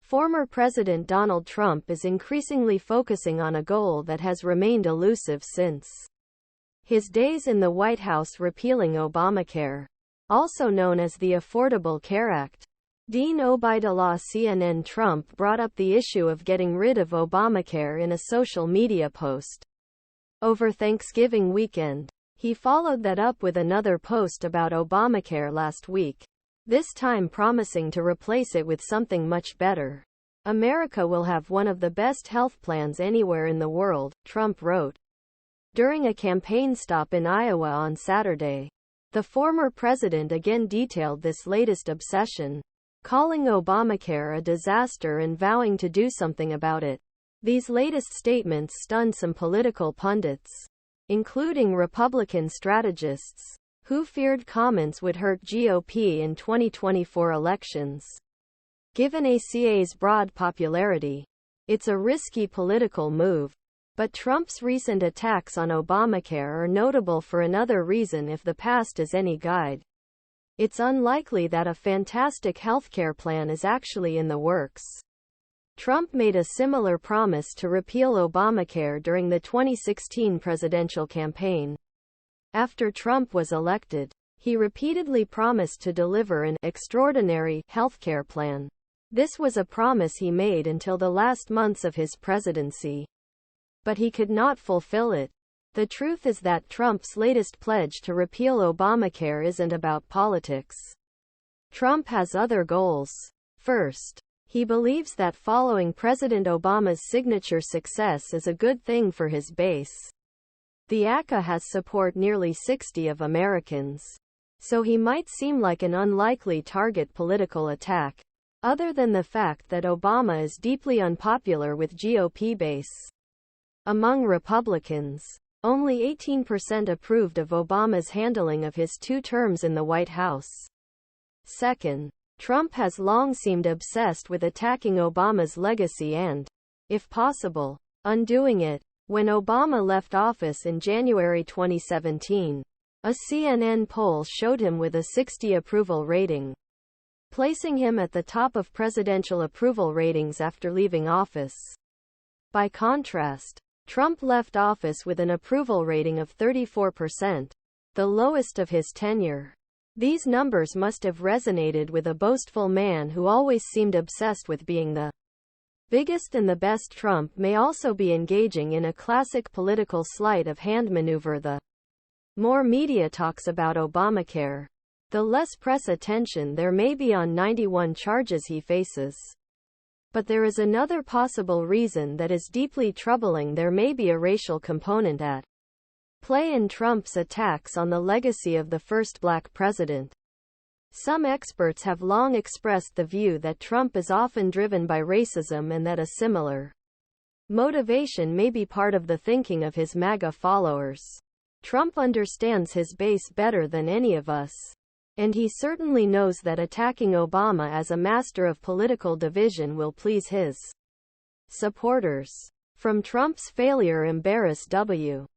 Former President Donald Trump is increasingly focusing on a goal that has remained elusive since his days in the White House repealing Obamacare, also known as the Affordable Care Act. Dean Obeidallah CNN Trump brought up the issue of getting rid of Obamacare in a social media post over Thanksgiving weekend. He followed that up with another post about Obamacare last week, this time promising to replace it with something much better. America will have one of the best health plans anywhere in the world, Trump wrote. During a campaign stop in Iowa on Saturday, the former president again detailed this latest obsession, calling Obamacare a disaster and vowing to do something about it. These latest statements stunned some political pundits, including Republican strategists, who feared comments would hurt GOP in 2024 elections. Given ACA's broad popularity, it's a risky political move. But Trump's recent attacks on Obamacare are notable for another reason. If the past is any guide, it's unlikely that a fantastic healthcare plan is actually in the works. Trump made a similar promise to repeal Obamacare during the 2016 presidential campaign. After Trump was elected, he repeatedly promised to deliver an extraordinary healthcare plan. This was a promise he made until the last months of his presidency. But he could not fulfill it. The truth is that Trump's latest pledge to repeal Obamacare isn't about politics. Trump has other goals. First, he believes that following President Obama's signature success is a good thing for his base. The ACA has support nearly 60% of Americans, so he might seem like an unlikely target political attack, other than the fact that Obama is deeply unpopular with GOP base. Among Republicans, only 18% approved of Obama's handling of his 2 terms in the White House. Second, Trump has long seemed obsessed with attacking Obama's legacy and, if possible, undoing it. When Obama left office in January 2017, a CNN poll showed him with a 60 approval rating, placing him at the top of presidential approval ratings after leaving office. By contrast, Trump left office with an approval rating of 34%, the lowest of his tenure. These numbers must have resonated with a boastful man who always seemed obsessed with being the biggest and the best. Trump may also be engaging in a classic political sleight of hand maneuver. The more media talks about Obamacare, the less press attention there may be on 91 charges he faces. But there is another possible reason that is deeply troubling. There may be a racial component at play in Trump's attacks on the legacy of the first black president. Some experts have long expressed the view that Trump is often driven by racism and that a similar motivation may be part of the thinking of his MAGA followers. Trump understands his base better than any of us, and he certainly knows that attacking Obama as a master of political division will please his supporters. From Trump's failure embarrass W.